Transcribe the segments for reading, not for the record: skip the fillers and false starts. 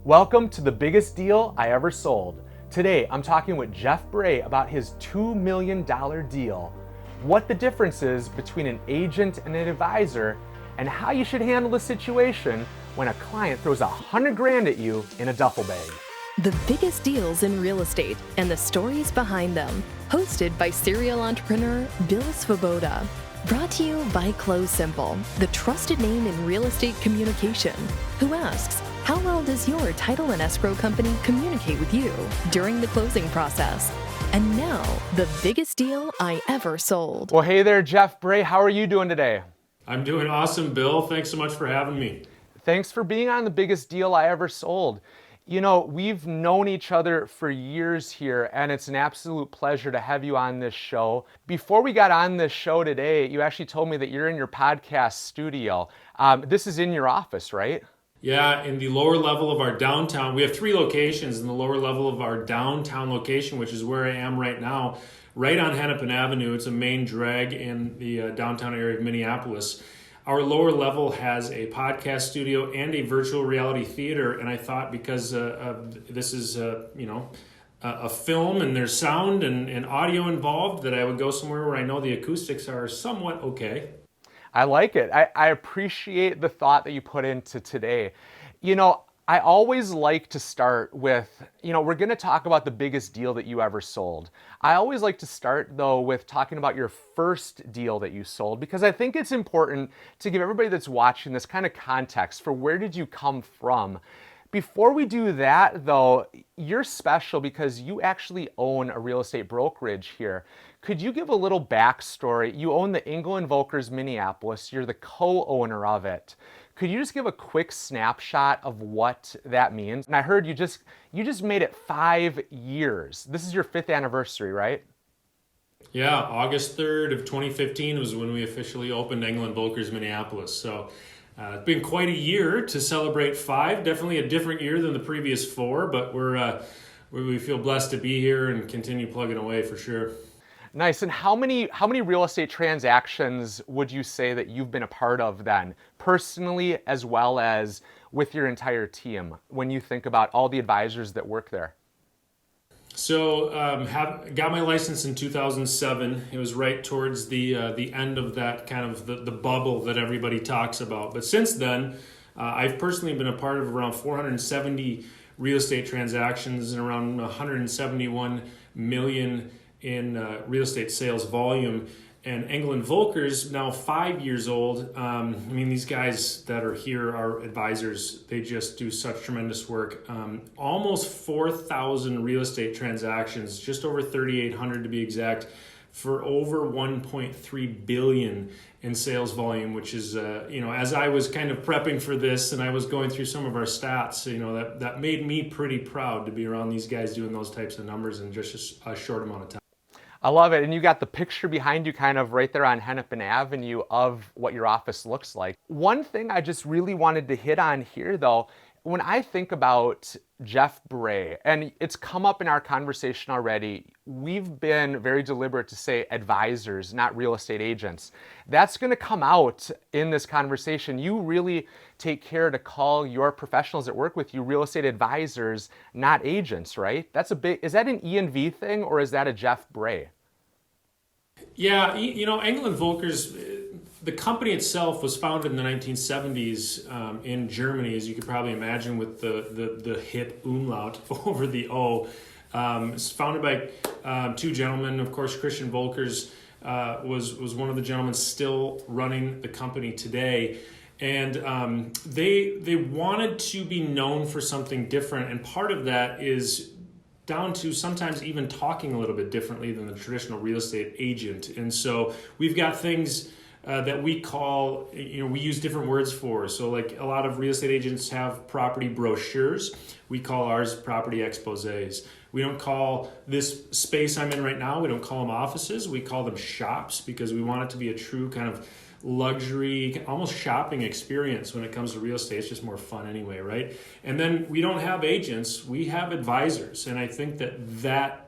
Welcome to the biggest deal I ever sold. Today, I'm talking with Geoff Bray about his $2 million deal, what the difference is between an agent and an advisor, and how you should handle the situation when a client throws $100,000 at you in a duffel bag. The biggest deals in real estate and the stories behind them. Hosted by serial entrepreneur Bill Svoboda. Brought to you by Close Simple, the trusted name in real estate communication, who asks, how well does your title and escrow company communicate with you during the closing process? And now, the biggest deal I ever sold. Well, hey there, Geoff Bray. How are you doing today? I'm doing awesome, Bill. Thanks so much for having me. Thanks for being on the biggest deal I ever sold. You know, we've known each other for years here, and it's an absolute pleasure to have you on this show. Before we got on this show today, you actually told me that you're in your podcast studio. This is in your office, right? Yeah, in the lower level of our downtown, we have 3 locations. In the lower level of our downtown location, which is where I am right now, right on Hennepin Avenue. It's a main drag in the downtown area of Minneapolis. Our lower level has a podcast studio and a virtual reality theater, and I thought because this is a film and there's sound and audio involved, that I would go somewhere where I know the acoustics are somewhat okay. I like it. I appreciate the thought that you put into today. You know, I always like to start with, we're going to talk about the biggest deal that you ever sold. I always like to start, though, with talking about your first deal that you sold, because I think it's important to give everybody that's watching this kind of context for where did you come from. Before we do that, though, you're special because you actually own a real estate brokerage here. Could you give a little backstory? You own the Engel Völkers Minneapolis. You're the co-owner of it. Could you just give a quick snapshot of what that means? And I heard you just made it 5 years. This is your 5th anniversary, right? Yeah, August 3rd of 2015 was when we officially opened Engel Völkers Minneapolis. So it's been quite a year to celebrate 5. Definitely a different year than the previous 4, but we feel blessed to be here and continue plugging away for sure. Nice. And how many real estate transactions would you say that you've been a part of then, personally as well as with your entire team, when you think about all the advisors that work there? So got my license in 2007. It was right towards the end of that kind of the bubble that everybody talks about. But since then, I've personally been a part of around 470 real estate transactions and around 171 million in real estate sales volume. And Engel Völkers, now 5 years old. These guys that are here are advisors. They just do such tremendous work. Almost 4,000 real estate transactions, just over 3,800 to be exact, for over 1.3 billion in sales volume, which is, as I was kind of prepping for this and I was going through some of our stats, that made me pretty proud to be around these guys doing those types of numbers in just a short amount of time. I love it. And you got the picture behind you kind of right there on Hennepin Avenue of what your office looks like. One thing I just really wanted to hit on here, though, when I think about Geoff Bray, and it's come up in our conversation already, we've been very deliberate to say advisors, not real estate agents. That's going to come out in this conversation. You really take care to call your professionals that work with you real estate advisors, not agents, right? Is that an E&V thing or is that a Geoff Bray? Yeah, Engel Völkers, the company itself was founded in the 1970s in Germany, as you could probably imagine, with the hip umlaut over the O. It's founded by 2 gentlemen. Of course, Christian Volkers was one of the gentlemen still running the company today. And they wanted to be known for something different. And part of that is down to sometimes even talking a little bit differently than the traditional real estate agent. And so we've got things that we call, we use different words for. So like a lot of real estate agents have property brochures. We call ours property exposés. We don't call this space I'm in right now, we don't call them offices. We call them shops because we want it to be a true kind of luxury, almost shopping experience when it comes to real estate. It's just more fun anyway, right? And then we don't have agents, we have advisors. And I think that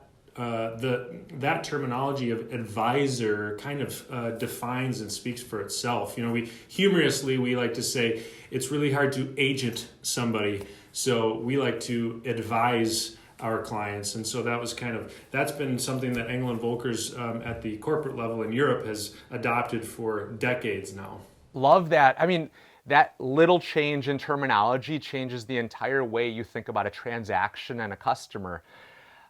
terminology of advisor kind of defines and speaks for itself. We humorously like to say it's really hard to agent somebody So we like to advise our clients. And so that's been something that Engel Völkers at the corporate level in Europe has adopted for decades now. Love that. I mean, that little change in terminology changes the entire way you think about a transaction and a customer.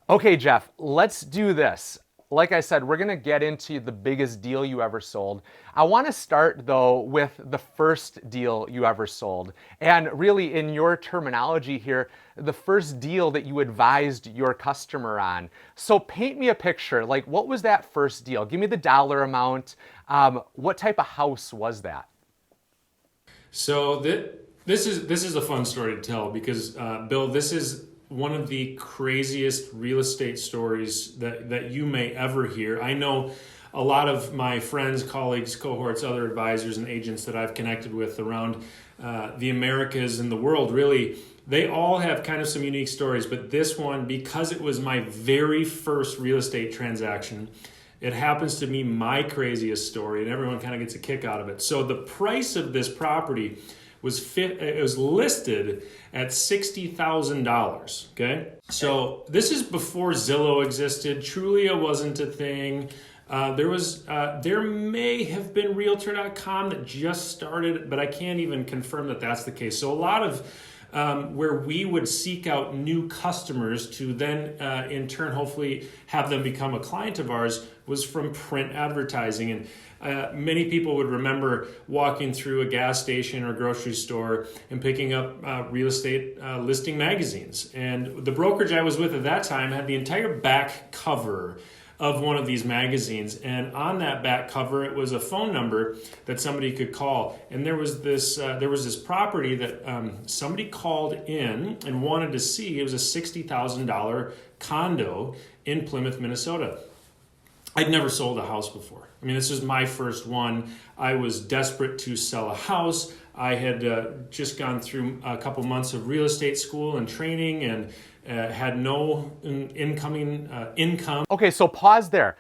Okay, Geoff, let's do this. Like I said, we're going to get into the biggest deal you ever sold. I want to start, though, with the first deal you ever sold. And really, in your terminology here, the first deal that you advised your customer on. So paint me a picture. Like, what was that first deal? Give me the dollar amount. What type of house was that? So this is a fun story to tell because, Bill, this is one of the craziest real estate stories that you may ever hear. I know a lot of my friends, colleagues, cohorts, other advisors and agents that I've connected with around the Americas and the world, really, they all have kind of some unique stories. But this one, because it was my very first real estate transaction, it happens to be my craziest story, and everyone kind of gets a kick out of it. So the price of this property was listed at $60,000. Okay, so this is before Zillow existed. Trulia wasn't a thing. There may have been Realtor.com that just started, but I can't even confirm that that's the case. So a lot of where we would seek out new customers to then in turn hopefully have them become a client of ours was from print advertising. And many people would remember walking through a gas station or grocery store and picking up real estate listing magazines. And the brokerage I was with at that time had the entire back cover of one of these magazines, and on that back cover it was a phone number that somebody could call. And there was this property that somebody called in and wanted to see. It was a $60,000 condo in Plymouth, Minnesota. I'd never sold a house before. I mean, this was my first one. I was desperate to sell a house. I had just gone through a couple months of real estate school and training, and had no income. Okay, so pause there.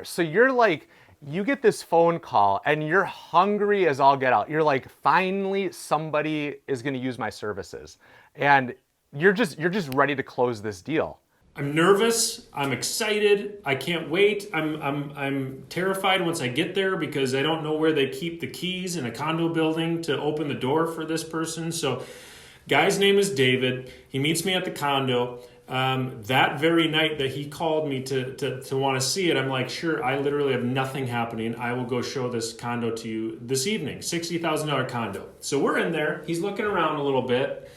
So you're like, you get this phone call and you're hungry as all get out. You're like, finally somebody is going to use my services, and you're just ready to close this deal. I'm nervous. I'm excited. I can't wait. I'm terrified once I get there because I don't know where they keep the keys in a condo building to open the door for this person. So, guy's name is David. He meets me at the condo. That very night that he called me to want to see it, I'm like, sure, I literally have nothing happening. I will go show this condo to you this evening. $60,000 condo. So we're in there. He's looking around a little bit,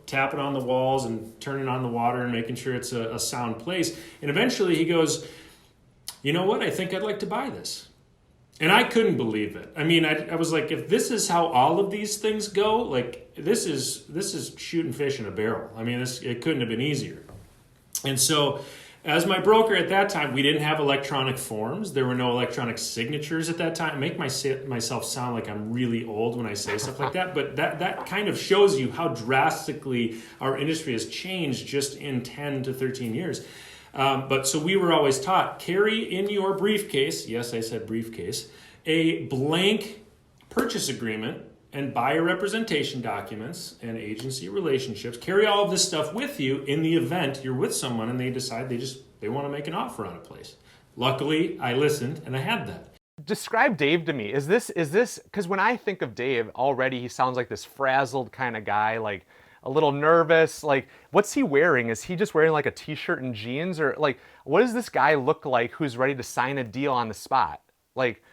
tapping on the walls and turning on the water and making sure it's a sound place. And eventually he goes, you know what? I think I'd like to buy this. And I couldn't believe it. I mean, I was like, if this is how all of these things go, like this is shooting fish in a barrel. I mean, it couldn't have been easier. And so as my broker at that time, we didn't have electronic forms. There were no electronic signatures at that time. I make myself sound like I'm really old when I say stuff like that. But that kind of shows you how drastically our industry has changed just in 10 to 13 years. But so we were always taught, carry in your briefcase, yes, I said briefcase, a blank purchase agreement and buyer representation documents and agency relationships. Carry all of this stuff with you in the event you're with someone and they decide they want to make an offer on a place. Luckily, I listened and I had that. Describe Dave to me. Is this, because when I think of Dave, already he sounds like this frazzled kind of guy, like a little nervous. Like, what's he wearing? Is he just wearing like a t-shirt and jeans, or like, what does this guy look like who's ready to sign a deal on the spot? Like,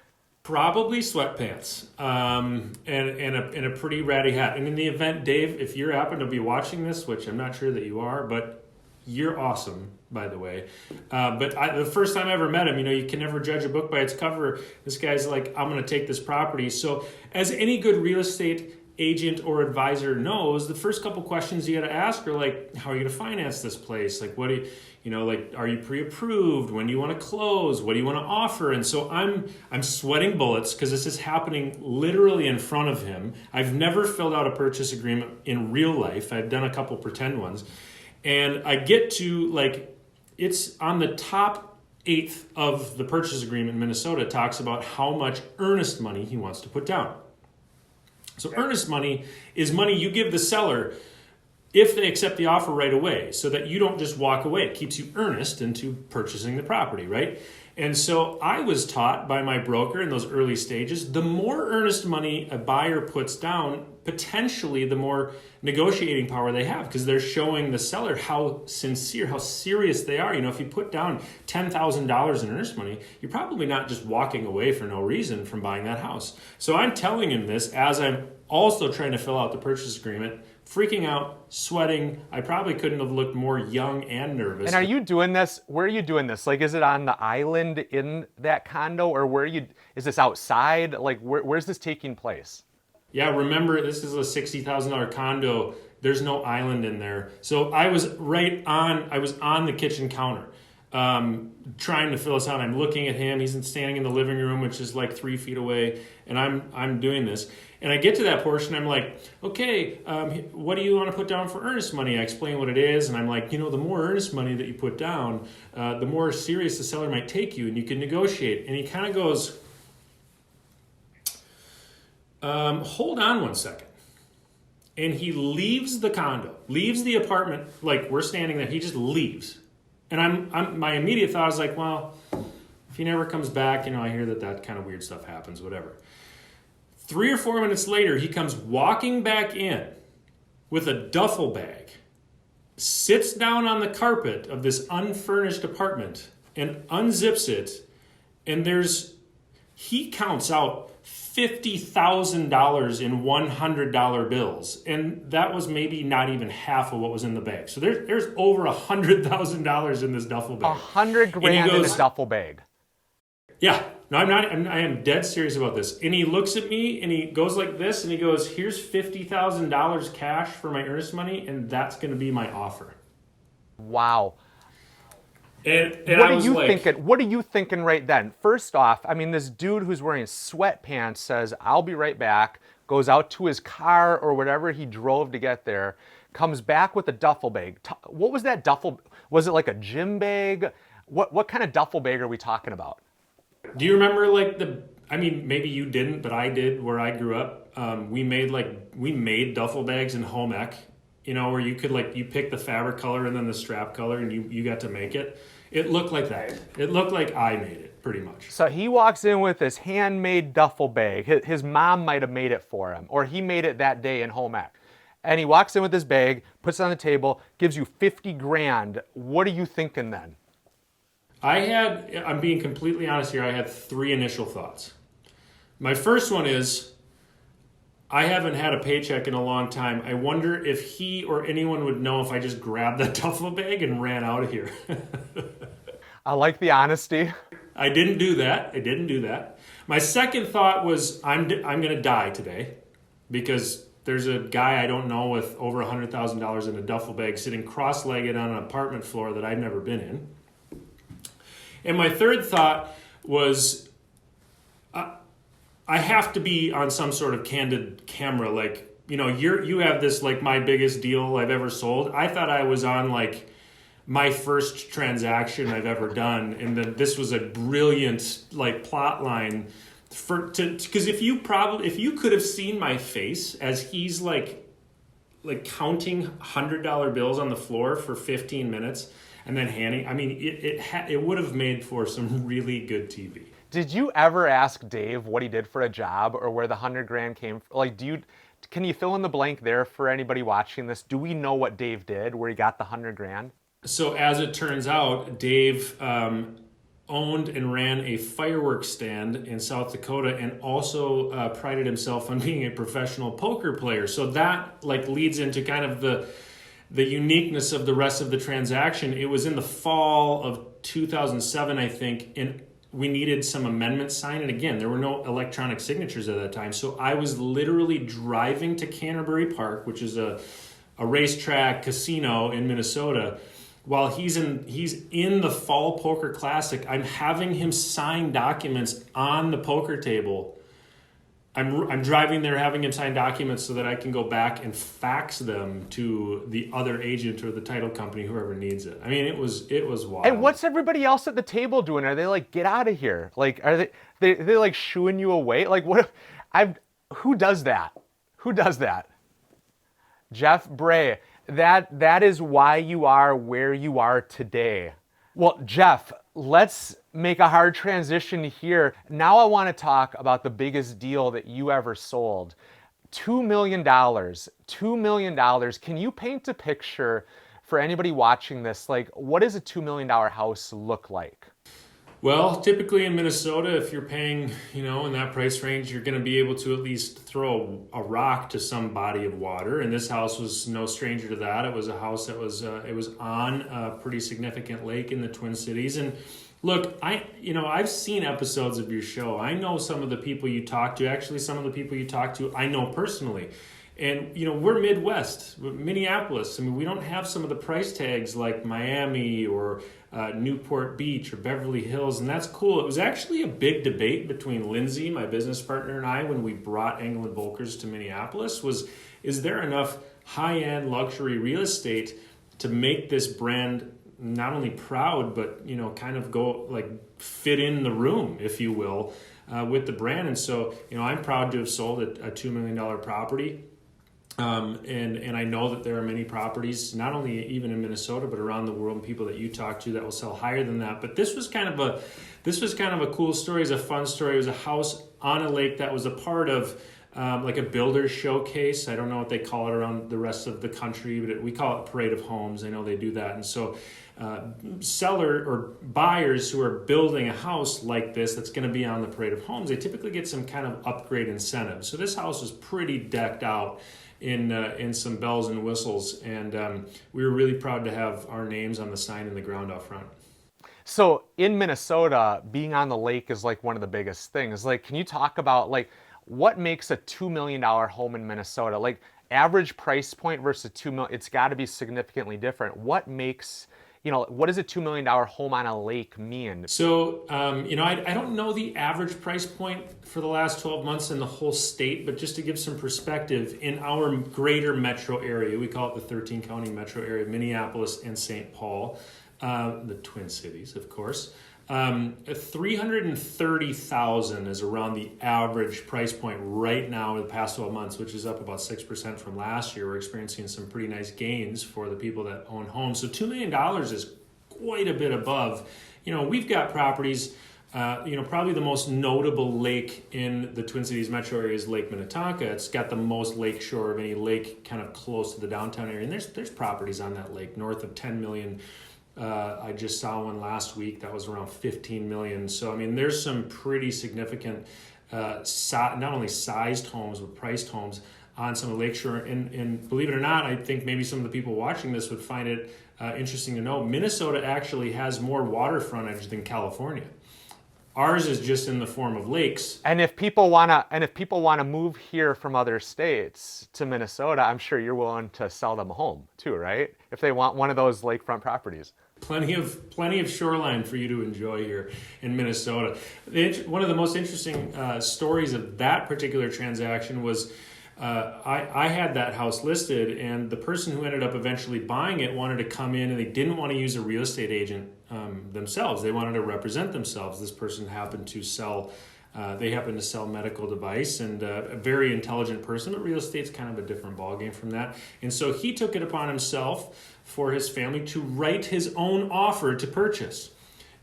probably sweatpants and a pretty ratty hat. And in the event, Dave, if you happen to be watching this, which I'm not sure that you are, but you're awesome, by the way. But the first time I ever met him, you can never judge a book by its cover. This guy's like, I'm going to take this property. So as any good real estate agent or advisor knows, the first couple questions you got to ask are like, how are you going to finance this place? Like, what do you, like, are you pre-approved? When do you want to close? What do you want to offer? And so I'm sweating bullets because this is happening literally in front of him. I've never filled out a purchase agreement in real life. I've done a couple pretend ones. And I get to, like, it's on the top 8th of the purchase agreement in Minnesota. It talks about how much earnest money he wants to put down. So earnest money is money you give the seller if they accept the offer right away, so that you don't just walk away. It keeps you earnest into purchasing the property, right? And so I was taught by my broker in those early stages, the more earnest money a buyer puts down, potentially the more negotiating power they have, because they're showing the seller how sincere, how serious they are. You know, if you put down $10,000 in earnest money, you're probably not just walking away for no reason from buying that house. So I'm telling him this as I'm also trying to fill out the purchase agreement, freaking out, sweating. I probably couldn't have looked more young and nervous. And are you doing this? Where are you doing this? Like, is it on the island in that condo, or is this outside? Like, where's this taking place? Yeah, remember, this is a $60,000 condo. There's no island in there. So I was on the kitchen counter, trying to fill us out. I'm looking at him. He's standing in the living room, which is like 3 feet away. And I'm doing this. And I get to that portion. I'm like, okay, what do you want to put down for earnest money? I explain what it is. And I'm like, you know, the more earnest money that you put down, the more serious the seller might take you, and you can negotiate. And he kind of goes, hold on one second. And he leaves the condo, leaves the apartment. Like, we're standing there. He just leaves. And my immediate thought is like, well, if he never comes back, you know, I hear that kind of weird stuff happens, whatever. 3 or 4 minutes later, he comes walking back in with a duffel bag, sits down on the carpet of this unfurnished apartment and unzips it. And he counts out $50,000 in $100 bills. And that was maybe not even half of what was in the bag. So there's over $100,000 in this duffel bag. $100,000 in a duffel bag. Yeah. No, I'm not. I am dead serious about this. And he looks at me and he goes like this and he goes, here's $50,000 cash for my earnest money, and that's going to be my offer. What And are you thinking right then? First off, I mean, this dude who's wearing sweatpants says, I'll be right back, goes out to his car or whatever he drove to get there, comes back with a duffel bag. What was that duffel? Was it like a gym bag? What kind of duffel bag are we talking about? Do you remember maybe you didn't, but I did where I grew up. We made duffel bags in home ec, you know, where you could you pick the fabric color and then the strap color and you got to make it. It looked like that. It looked like I made it, pretty much. So he walks in with this handmade duffel bag. His mom might have made it for him, or he made it that day in home ec. And he walks in with this bag, puts it on the table, gives you $50,000. What are you thinking then? I'm being completely honest here, I had 3 initial thoughts. My first one is, I haven't had a paycheck in a long time. I wonder if he or anyone would know if I just grabbed that duffel bag and ran out of here. I like the honesty. I didn't do that. My second thought was, I'm going to die today because there's a guy I don't know with over $100,000 in a duffel bag sitting cross-legged on an apartment floor that I've never been in. And my third thought was, I have to be on some sort of candid camera. Like, you know, you have this my biggest deal I've ever sold. I thought I was on my first transaction I've ever done, and that this was a brilliant plot line because if you could have seen my face as he's counting $100 bills on the floor for 15 minutes. And then handing, I mean, it would have made for some really good TV. Did you ever ask Dave what he did for a job or where the $100,000 came from? Can you fill in the blank there for anybody watching this? Do we know what Dave did where he got the $100,000? So as it turns out, Dave owned and ran a fireworks stand in South Dakota and also prided himself on being a professional poker player. So that leads into kind of the uniqueness of the rest of the transaction. It was in the fall of 2007, I think, and we needed some amendments signed. And again, there were no electronic signatures at that time. So I was literally driving to Canterbury Park, which is a racetrack casino in Minnesota. While he's in the Fall Poker Classic, I'm having him sign documents on the poker table. I'm driving there having him sign documents so that I can go back and fax them to the other agent or the title company, whoever needs it. I mean, it was wild. And what's everybody else at the table doing? Are they get out of here? Are they shooing you away? Who does that? Geoff Bray. That is why you are where you are today. Well, Geoff, let's make a hard transition here. Now I want to talk about the biggest deal that you ever sold. $2 million. $2 million. Can you paint a picture for anybody watching this? Like, what does a $2 million house look like? Well, typically in Minnesota, if you're paying, in that price range, you're going to be able to at least throw a rock to some body of water. And this house was no stranger to that. It was a house that was on a pretty significant lake in the Twin Cities. And look, I've seen episodes of your show. I know some of the people you talk to. Actually, some of the people you talk to, I know personally. And, we're Midwest, Minneapolis. I mean, we don't have some of the price tags like Miami or Newport Beach or Beverly Hills, and that's cool. It was actually a big debate between Lindsay, my business partner, and I when we brought Engel Völkers to Minneapolis is there enough high-end luxury real estate to make this brand not only proud, but, kind of go like fit in the room, if you will, with the brand. And so, I'm proud to have sold a $2 million property. And I know that there are many properties, not only even in Minnesota, but around the world, and people that you talk to that will sell higher than that. But this was kind of a cool story. It was a fun story. It was a house on a lake that was a part of like a builder's showcase. I don't know what they call it around the rest of the country, but we call it Parade of Homes. I know they do that. And so seller or buyers who are building a house like this that's going to be on the Parade of Homes, they typically get some kind of upgrade incentive. So this house was pretty decked out in some bells and whistles, and we were really proud to have our names on the sign in the ground out front. So in Minnesota, being on the lake is like one of the biggest things. Like, can you talk about like what makes a $2 million home in Minnesota? Like average price point versus $2 million, it's got to be significantly different. What makes, what does a $2 million home on a lake mean? So, I don't know the average price point for the last 12 months in the whole state, but just to give some perspective, in our greater metro area, we call it the 13 county metro area, Minneapolis and St. Paul, the Twin Cities, of course. 330,000 is around the average price point right now in the past 12 months, which is up about 6% from last year. We're experiencing some pretty nice gains for the people that own homes. So $2 million is quite a bit above. We've got properties, probably the most notable lake in the Twin Cities metro area is Lake Minnetonka. It's got the most lake shore of any lake kind of close to the downtown area. And there's properties on that lake north of 10 million. I just saw one last week that was around 15 million. So, there's some pretty significant, not only sized homes, but priced homes on some of the lakeshore. And believe it or not, I think maybe some of the people watching this would find it interesting to know, Minnesota actually has more water frontage than California. Ours is just in the form of lakes. And if people wanna move here from other states to Minnesota, I'm sure you're willing to sell them a home too, right? If they want one of those lakefront properties. Plenty of shoreline for you to enjoy here in Minnesota. One of the most interesting stories of that particular transaction was I had that house listed, and the person who ended up eventually buying it wanted to come in, and they didn't want to use a real estate agent themselves. They wanted to represent themselves. This person happened to sell medical device, and a very intelligent person, but real estate's kind of a different ballgame from that. And so he took it upon himself for his family to write his own offer to purchase.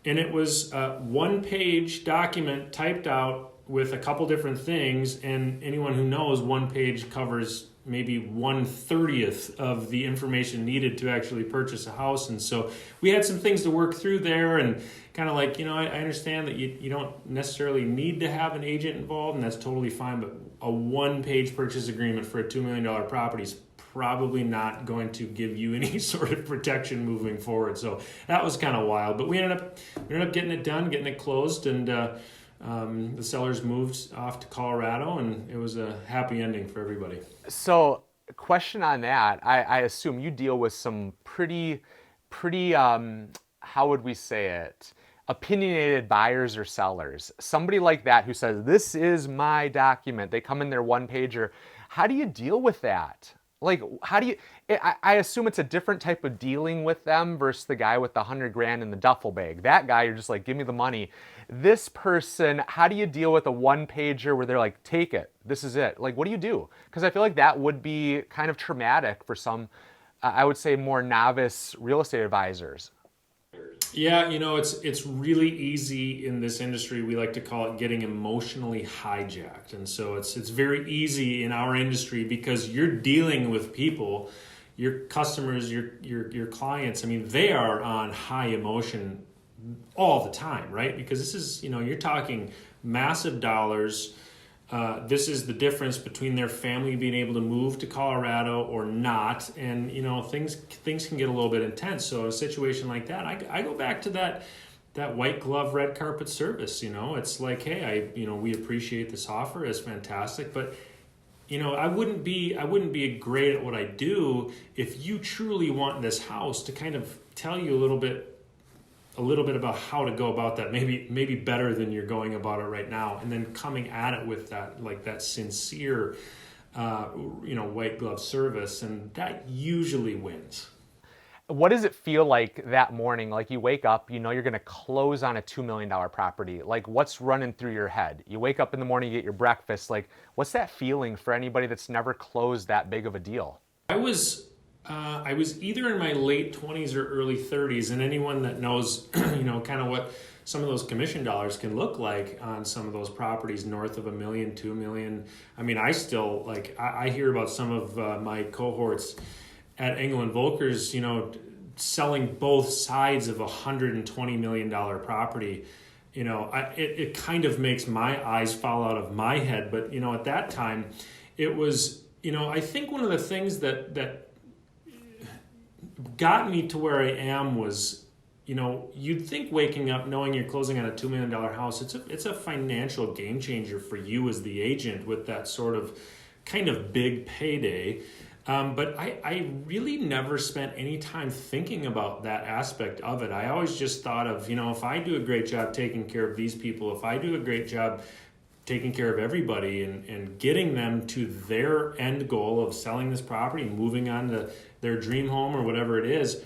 And it was a one-page document typed out with a couple different things, and anyone who knows, one page covers maybe 1/30th of the information needed to actually purchase a house. And so we had some things to work through there, and kind of like, I understand that you don't necessarily need to have an agent involved, and that's totally fine, but a one-page purchase agreement for a $2 million property is probably not going to give you any sort of protection moving forward. So that was kind of wild, but we ended up getting it done, getting it closed, and the sellers moved off to Colorado, and it was a happy ending for everybody. So, question on that. I assume you deal with some pretty, how would we say it? Opinionated buyers or sellers. Somebody like that who says, this is my document. They come in their one pager. How do you deal with that? Like, how do you, I assume it's a different type of dealing with them versus the guy with the $100,000 in the duffel bag. That guy, you're just like, give me the money. This person, how do you deal with a one pager where they're like, take it, this is it? Like, what do you do? Because I feel like that would be kind of traumatic for some I would say, more novice real estate advisors? Yeah, it's really easy in this industry. We like to call it getting emotionally hijacked. And so it's very easy in our industry because you're dealing with people, your customers, your clients. I mean, they are on high emotion all the time, right? Because this is, you're talking massive dollars. This is the difference between their family being able to move to Colorado or not. And, things can get a little bit intense. So in a situation like that, I go back to that white glove, red carpet service. It's like, hey, we appreciate this offer. It's fantastic. But, I wouldn't be great at what I do if you truly want this house to kind of tell you a little bit about how to go about that, maybe better than you're going about it right now, and then coming at it with that sincere, white glove service, and that usually wins. What does it feel like that morning? Like you wake up, you're going to close on a $2 million property. Like what's running through your head? You wake up in the morning, you get your breakfast. Like what's that feeling for anybody that's never closed that big of a deal? I was either in my late 20s or early 30s, and anyone that knows, kind of what some of those commission dollars can look like on some of those properties north of $1 million, $2 million. I mean, I still I hear about some of my cohorts at Engel Völkers, selling both sides of $120 million property. It kind of makes my eyes fall out of my head. But, at that time, it was, I think one of the things that got me to where I am was, you'd think waking up knowing you're closing on a $2 million house, it's a financial game changer for you as the agent with that sort of kind of big payday. But I really never spent any time thinking about that aspect of it. I always just thought of, if I do a great job taking care of these people, if I do a great job taking care of everybody and getting them to their end goal of selling this property, moving on to their dream home or whatever it is,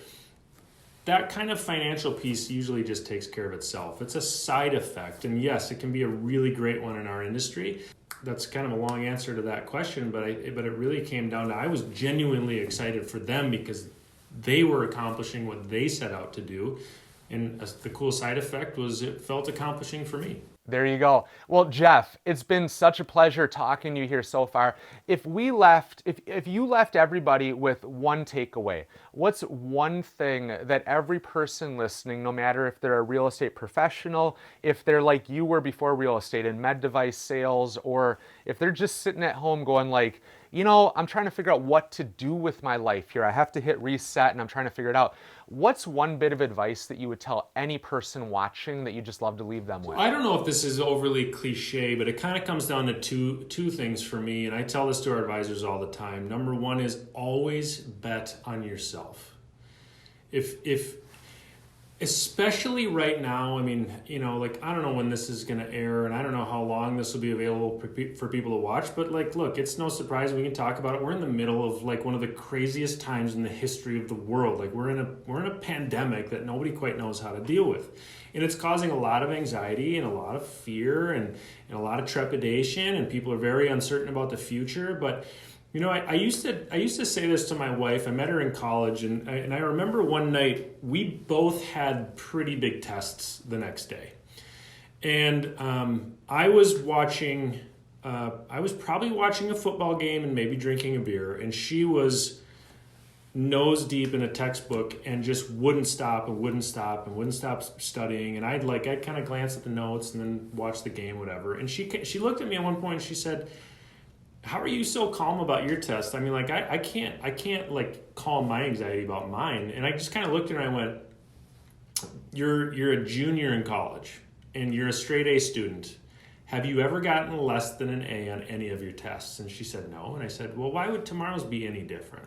that kind of financial piece usually just takes care of itself. It's a side effect. And yes, it can be a really great one in our industry. That's kind of a long answer to that question, but it really came down to I was genuinely excited for them because they were accomplishing what they set out to do. And the cool side effect was it felt accomplishing for me. There you go. Well, Geoff, it's been such a pleasure talking to you here so far. If you left everybody with one takeaway, what's one thing that every person listening, no matter if they're a real estate professional, if they're like you were before real estate in med device sales, or if they're just sitting at home going like, I'm trying to figure out what to do with my life here. I have to hit reset and I'm trying to figure it out. What's one bit of advice that you would tell any person watching that you just love to leave them with? I don't know if this is overly cliche, but it kind of comes down to two things for me. And I tell this to our advisors all the time. Number one is always bet on yourself. If especially right now, I mean, I don't know when this is going to air and I don't know how long this will be available for people to watch, but look, it's no surprise we can talk about it. We're in the middle of one of the craziest times in the history of the world. We're in a pandemic that nobody quite knows how to deal with. And it's causing a lot of anxiety and a lot of fear and a lot of trepidation, and people are very uncertain about the future. But I used to say this to my wife. I met her in college, and I remember one night we both had pretty big tests the next day, and I was probably watching a football game and maybe drinking a beer, and she was nose deep in a textbook and just wouldn't stop studying. And I'd kind of glance at the notes and then watch the game, whatever. And she looked at me at one point and she said, "How are you so calm about your test? I mean, I can't calm my anxiety about mine." And I just kind of looked at her and I went, You're a junior in college and you're a straight A student. Have you ever gotten less than an A on any of your tests?" And she said, "No." And I said, "Well, why would tomorrow's be any different?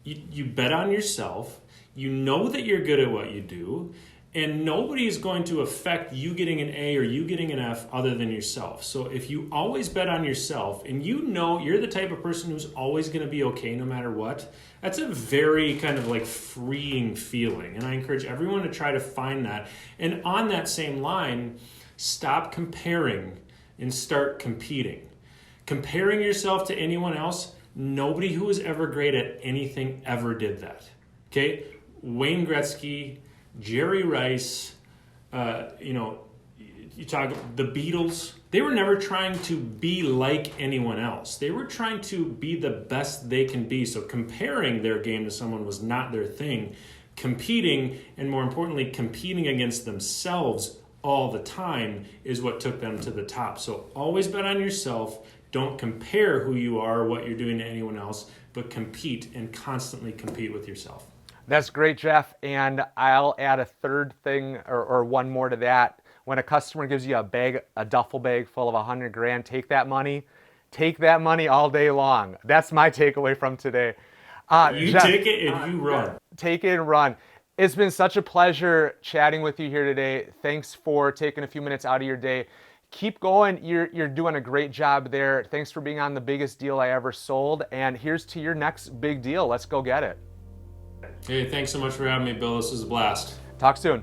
You bet on yourself. You know that you're good at what you do. And nobody is going to affect you getting an A or you getting an F other than yourself. So if you always bet on yourself and you're the type of person who's always going to be okay no matter what, that's a very kind of freeing feeling. And I encourage everyone to try to find that. And on that same line, stop comparing and start competing. Comparing yourself to anyone else, Nobody who was ever great at anything ever did that. Okay? Wayne Gretzky, Jerry Rice, you talk the Beatles, they were never trying to be like anyone else. They were trying to be the best they can be. So comparing their game to someone was not their thing. Competing, and more importantly, competing against themselves all the time is what took them to the top. So always bet on yourself. Don't compare who you are or what you're doing to anyone else, but compete and constantly compete with yourself. That's great, Geoff. And I'll add a third thing or one more to that. When a customer gives you a duffel bag full of 100 grand, take that money all day long. That's my takeaway from today. Geoff, take it and you run. Take it and run. It's been such a pleasure chatting with you here today. Thanks for taking a few minutes out of your day. Keep going. You're doing a great job there. Thanks for being on the biggest deal I ever sold. And here's to your next big deal. Let's go get it. Hey, thanks so much for having me, Bill. This was a blast. Talk soon.